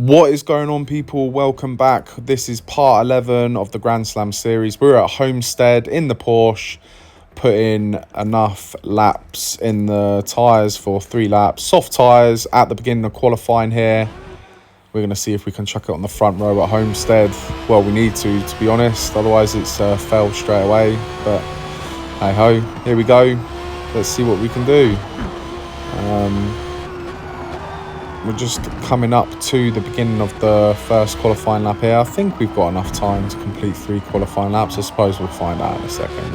What is going on, people? Welcome back. This is part 11 of the Grand Slam series. We're at Homestead in the Porsche, putting enough laps in the tyres for 3 laps. Soft tyres at the beginning of qualifying here. We're going to see if we can chuck it on the front row at Homestead. Well, we need to be honest. Otherwise, it's failed straight away. But hey-ho, here we go. Let's see what we can do. We're just coming up to the beginning of the first qualifying lap here. I think we've got enough time to complete 3 qualifying laps. I suppose we'll find out in a second.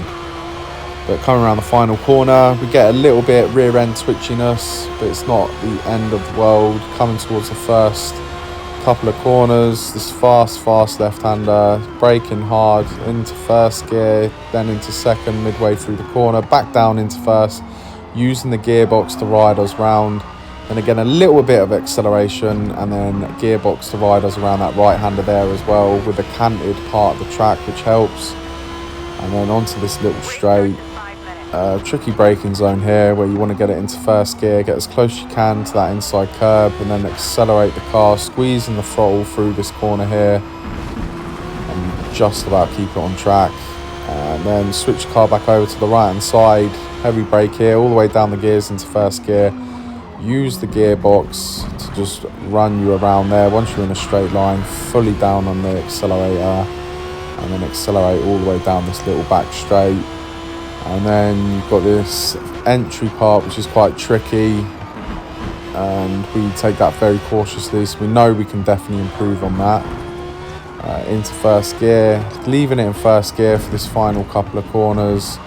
But coming around the final corner, we get a little bit rear end twitchiness, but it's not the end of the world. Coming towards the first couple of corners, this fast left-hander, braking hard into first gear, then into second midway through the corner, back down into first, using the gearbox to ride us round. And again, a little bit of acceleration, and then gearbox to ride us around that right-hander there as well, with a canted part of the track, which helps. And then onto this little straight, tricky braking zone here, where you want to get it into first gear, get as close as you can to that inside curb, and then accelerate the car, squeezing the throttle through this corner here, and just about keep it on track. And then switch the car back over to the right-hand side, heavy brake here, all the way down the gears into first gear. Use the gearbox to just run you around there once you're in a straight line, fully down on the accelerator, and then accelerate all the way down this little back straight. And then you've got this entry part, which is quite tricky, and we take that very cautiously, so we know we can definitely improve on that. Into first gear, leaving it in first gear for this final couple of corners,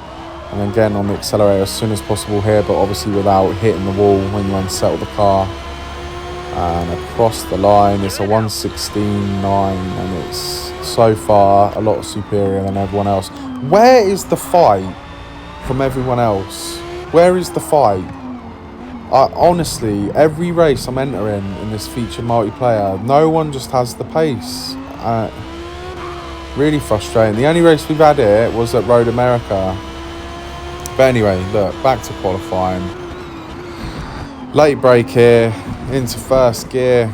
and then getting on the accelerator as soon as possible here, but obviously without hitting the wall when you unsettle the car. And across the line, it's a 1:16.9, and it's so far a lot superior than everyone else. Where is the fight from everyone else? Where is the fight? Honestly, every race I'm entering in this feature multiplayer, no one just has the pace. Really frustrating. The only race we've had here was at Road America. But anyway, look, back to qualifying. Late break here, into first gear,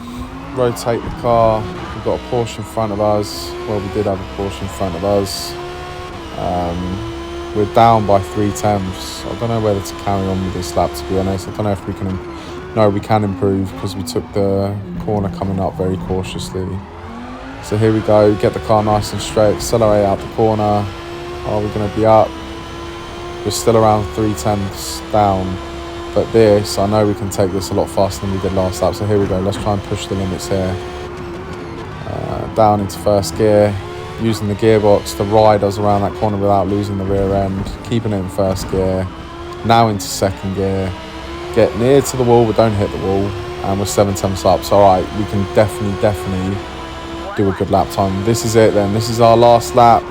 rotate the car. We've got a Porsche in front of us. Well, we did have a Porsche in front of us. We're down by 3/10. I don't know whether to carry on with this lap, to be honest. I don't know if we can... No, we can improve because we took the corner coming up very cautiously. So here we go, get the car nice and straight, accelerate out the corner. Are we going to be up? We're still around 3/10 down, but this, I know we can take this a lot faster than we did last lap. So here we go, let's try and push the limits here. Down into first gear, using the gearbox to ride us around that corner without losing the rear end, keeping it in first gear. Now into second gear, get near to the wall, but don't hit the wall, and we're 7/10 up. So all right, we can definitely do a good lap time. This is it then, this is our last lap.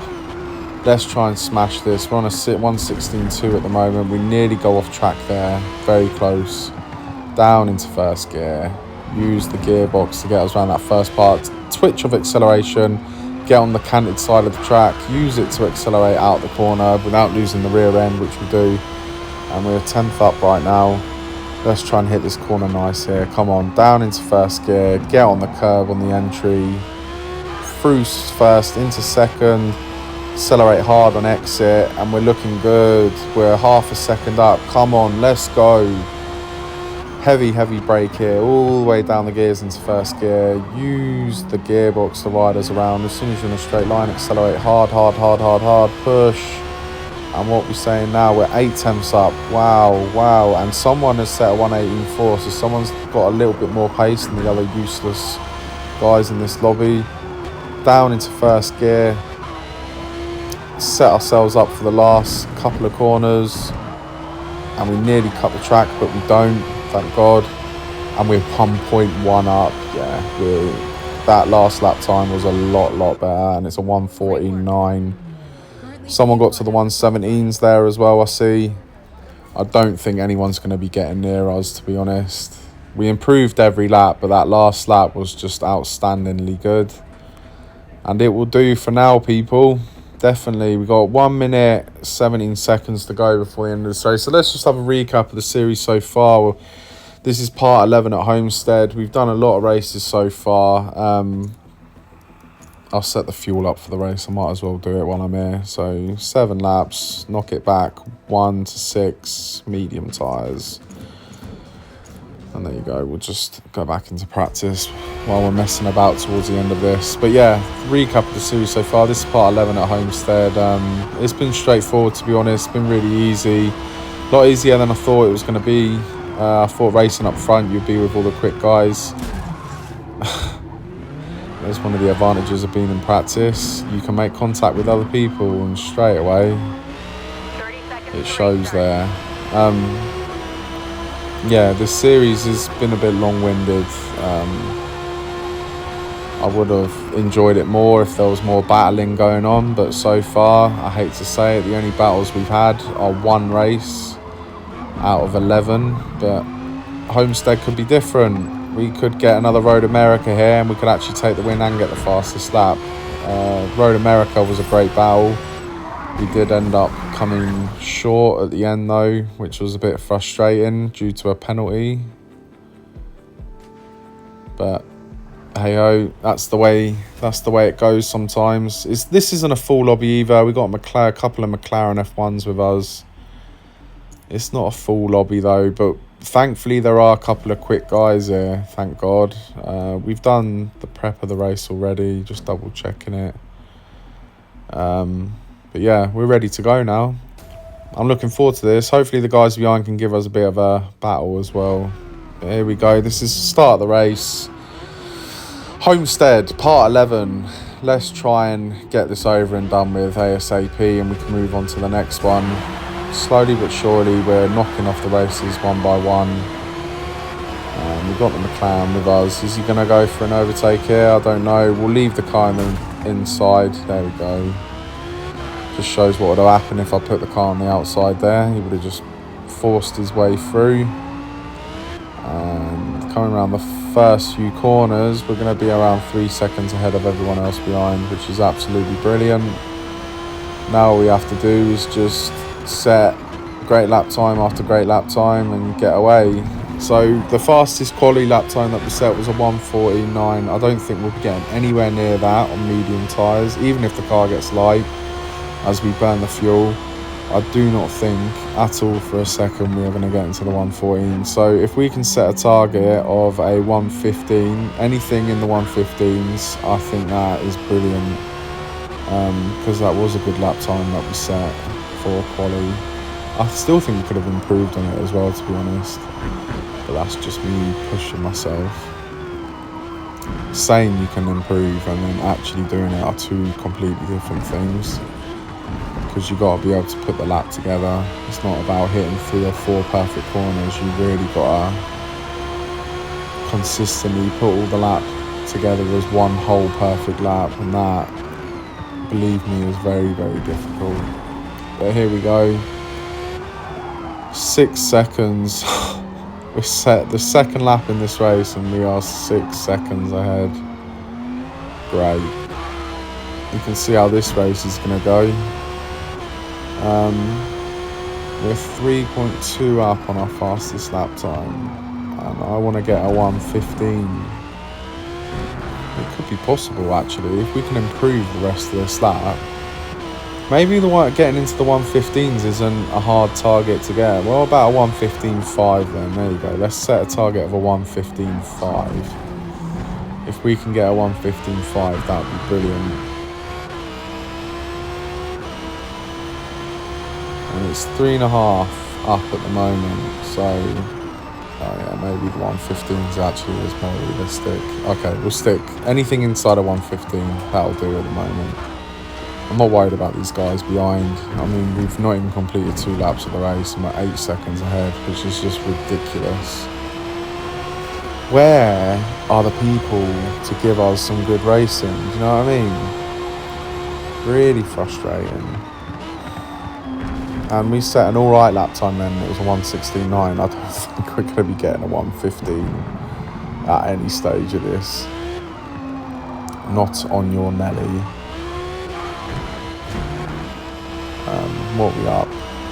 Let's try and smash this. We're on a 1:16.2 at the moment. We nearly go off track there. Very close. Down into first gear. Use the gearbox to get us around that first part. Twitch of acceleration. Get on the canted side of the track. Use it to accelerate out the corner without losing the rear end, which we do. And we're 10th up right now. Let's try and hit this corner nice here. Come on. Down into first gear. Get on the curb on the entry. Through first into second. Accelerate hard on exit, and we're looking good. We're half a second up. Come on, let's go. Heavy brake here, all the way down the gears into first gear. Use the gearbox to ride us around. As soon as you're in a straight line, accelerate hard, push. And what we're saying now, we're 8/10 up. Wow. And someone has set a 1:18.4, so someone's got a little bit more pace than the other useless guys in this lobby. Down into first gear. Set ourselves up for the last couple of corners, and we nearly cut the track, but we don't, thank God. And we're 1.1 up. That last lap time was a lot better, and it's a 1:14.9. Someone got to the 1:17s there as well, I see. I don't think anyone's going to be getting near us, to be honest. We improved every lap, but that last lap was just outstandingly good. And it will do for now, people. Definitely, we got 1 minute 17 seconds to go before the end of this race. So let's just have a recap of the series so far. This is part 11 at Homestead. We've done a lot of races so far. I'll set the fuel up for the race. I might as well do it while I'm here. So 7 laps, knock it back 1 to 6, medium tyres. And there you go. We'll just go back into practice while we're messing about towards the end of this. But yeah, recap of the series so far. This is part 11 at Homestead. It's been straightforward, to be honest. It's been really easy. A lot easier than I thought it was going to be. I thought racing up front you'd be with all the quick guys. That's one of the advantages of being in practice. You can make contact with other people and straight away it shows there. Yeah, this series has been a bit long-winded. I would have enjoyed it more if there was more battling going on, but so far, I hate to say it, the only battles we've had are 1 race out of 11, but Homestead could be different. We could get another Road America here and we could actually take the win and get the fastest lap. Road America was a great battle. We did end up coming short at the end though, which was a bit frustrating due to a penalty. But hey ho, that's the way it goes sometimes. This isn't a full lobby either. We got a couple of McLaren F1s with us. It's not a full lobby though, but thankfully there are a couple of quick guys here, thank God. We've done the prep of the race already, just double checking it. But yeah, we're ready to go now. I'm looking forward to this. Hopefully the guys behind can give us a bit of a battle as well. But here we go. This is the start of the race. Homestead, part 11. Let's try and get this over and done with ASAP and we can move on to the next one. Slowly but surely, we're knocking off the races one by one. We've got the McLaren with us. Is he going to go for an overtake here? I don't know. We'll leave the car inside. There we go. Just shows what would have happened if I put the car on the outside there. He would have just forced his way through. And coming around the first few corners, we're going to be around 3 seconds ahead of everyone else behind, which is absolutely brilliant. Now all we have to do is just set great lap time after great lap time and get away. So the fastest quality lap time that we set was a 1:49. I don't think we'll be getting anywhere near that on medium tyres, even if the car gets light as we burn the fuel. I do not think at all for a second we are going to get into the 1:14. So if we can set a target of a 1:15, anything in the 1:15s, I think that is brilliant, because that was a good lap time that we set for quali. I still think we could have improved on it as well, to be honest, but that's just me pushing myself. Saying you can improve and then actually doing it are 2 completely different things, because you got to be able to put the lap together. It's not about hitting 3 or 4 perfect corners. You really got to consistently put all the lap together as one whole perfect lap, and that, believe me, is very, very difficult. But here we go. 6 seconds. We set the second lap in this race and we are 6 seconds ahead. Great. You can see how this race is going to go. We're 3.2 up on our fastest lap time, and I want to get a 1:15. It could be possible actually if we can improve the rest of this lap. Maybe getting into the 1:15s isn't a hard target to get. Well, about a 1:15.5 then. There you go. Let's set a target of a 1:15.5. If we can get a 1:15.5, that would be brilliant. And it's 3.5 up at the moment, so yeah, maybe the 1:15s actually is more realistic. Okay, we'll stick anything inside of 1:15. That'll do at the moment. I'm not worried about these guys behind. I mean, we've not even completed 2 laps of the race and we're 8 seconds ahead, which is just ridiculous. Where are the people to give us some good racing? Do you know what I mean? Really frustrating. And we set an alright lap time then. It was a 1:16.9. I don't think we're going to be getting a 1:15 at any stage of this. Not on your Nelly. What are we up?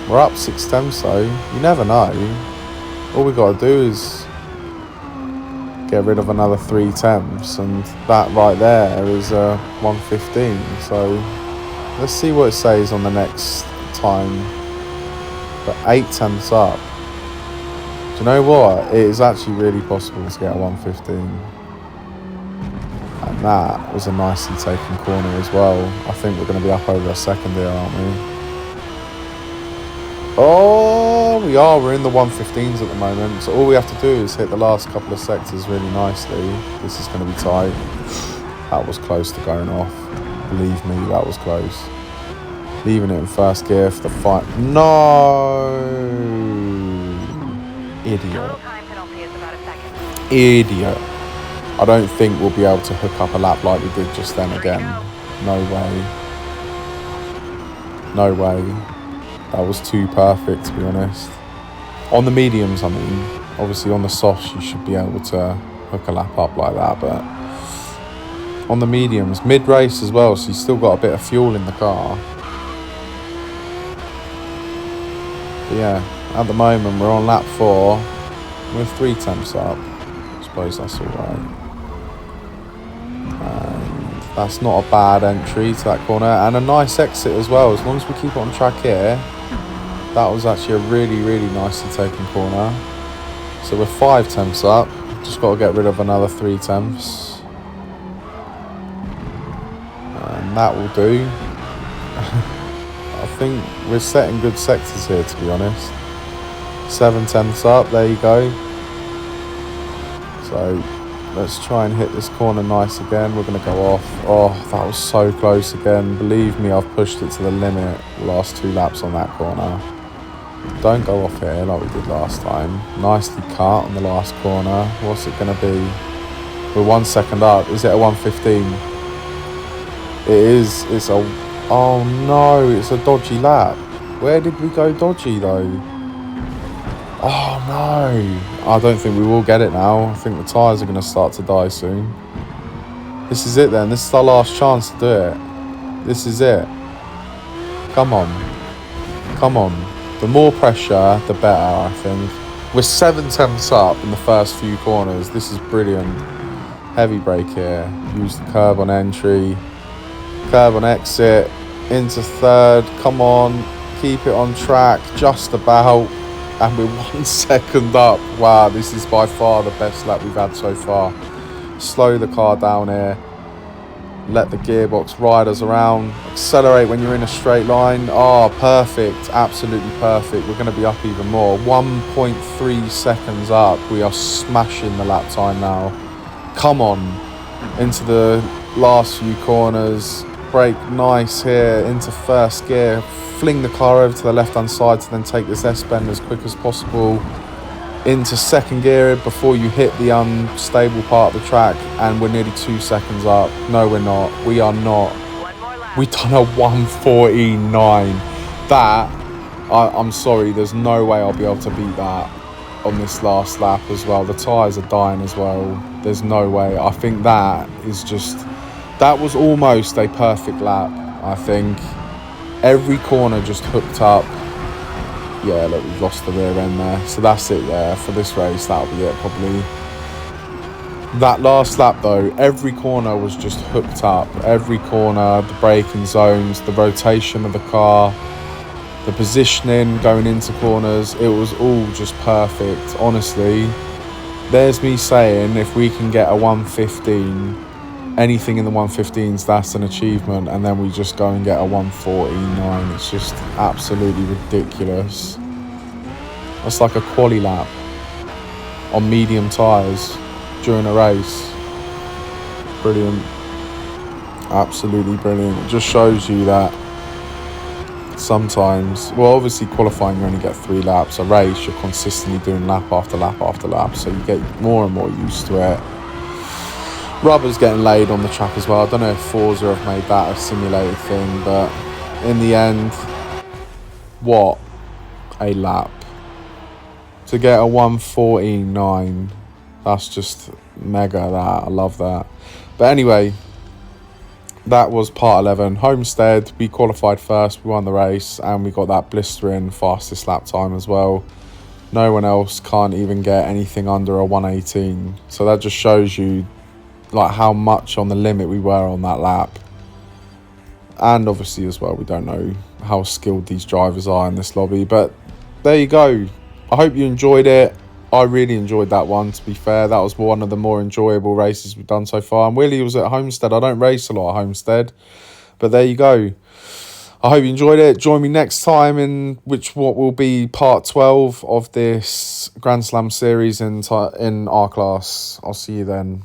We're up 6 temps though. You never know. All we got to do is get rid of another 3 tenths, and that right there is 1:15. So let's see what it says on the next time. But 8 tenths up. Do you know what? It is actually really possible to get a 1:15. And that was a nicely taken corner as well. I think we're going to be up over a second here, aren't we? Oh, we are. We're in the 1:15s at the moment. So all we have to do is hit the last couple of sectors really nicely. This is going to be tight. That was close to going off. Believe me, that was close. Leaving it in first gear for the fight. No! Idiot. Idiot. I don't think we'll be able to hook up a lap like we did just then again. No way. No way. That was too perfect, to be honest. On the mediums, I mean. Obviously on the softs you should be able to hook a lap up like that, but on the mediums, mid-race as well, so you still got a bit of fuel in the car. But yeah, at the moment we're on lap 4. We're 3 tenths up. I suppose that's alright. And that's not a bad entry to that corner, and a nice exit as well. As long as we keep it on track here, that was actually a really, really nicely taken corner. So we're 5 tenths up. Just got to get rid of another 3 tenths. And that will do. I think we're setting good sectors here, to be honest. 7 tenths up, there you go. So let's try and hit this corner nice again. We're going to go off. Oh, that was so close again. Believe me, I've pushed it to the limit the last 2 laps on that corner. Don't go off here like we did last time. Nicely cut on the last corner. What's it going to be? We're 1 second up. Is it a 1:15? It is. It's a... Oh no, it's a dodgy lap. Where did we go dodgy though? Oh no. I don't think we will get it now. I think the tyres are going to start to die soon. This is it then. This is our last chance to do it. This is it. Come on. Come on. The more pressure, the better, I think. We're 7 tenths up in the first few corners. This is brilliant. Heavy brake here. Use the curb on entry. Curb on exit. Into third. Come on. Keep it on track. Just about. And we're 1 second up. Wow, this is by far the best lap we've had so far. Slow the car down here. Let the gearbox ride us around. Accelerate when you're in a straight line. Oh, perfect. Absolutely perfect. We're going to be up even more. 1.3 seconds up. We are smashing the lap time now. Come on. Into the last few corners. Brake nice here. Into first gear. Fling the car over to the left-hand side to then take this S-bend as quick as possible. Into second gear before you hit the unstable part of the track, and we're nearly 2 seconds up. No, we're not. We are not. We've done a 1:49. That, I'm sorry, there's no way I'll be able to beat that on this last lap as well. The tyres are dying as well. There's no way. I think that is just... That was almost a perfect lap, I think. Every corner just hooked up. Yeah, look, we've lost the rear end there. So that's it there for this race. That'll be it probably. That last lap though, every corner was just hooked up. Every corner, the braking zones, the rotation of the car, the positioning going into corners. It was all just perfect. Honestly, there's me saying if we can get a 1:15, anything in the 1:15s, that's an achievement, and then we just go and get a 1:49. It's just absolutely ridiculous. That's like a quali lap on medium tyres during a race. Brilliant. Absolutely brilliant. It just shows you that sometimes, well, obviously qualifying you only get 3 laps. A race, you're consistently doing lap after lap after lap, so you get more and more used to it. Rubber's getting laid on the track as well. I don't know if Forza have made that a simulated thing, but in the end, what a lap. To get a 1:49, that's just mega that. I love that. But anyway, that was part 11. Homestead, we qualified first, we won the race, and we got that blistering fastest lap time as well. No one else can't even get anything under a 118. So that just shows you like how much on the limit we were on that lap. And obviously as well, we don't know how skilled these drivers are in this lobby. But there you go. I hope you enjoyed it. I really enjoyed that one, to be fair. That was one of the more enjoyable races we've done so far. And Willie was at Homestead. I don't race a lot at Homestead. But there you go. I hope you enjoyed it. Join me next time in what will be part 12 of this Grand Slam series in our class. I'll see you then.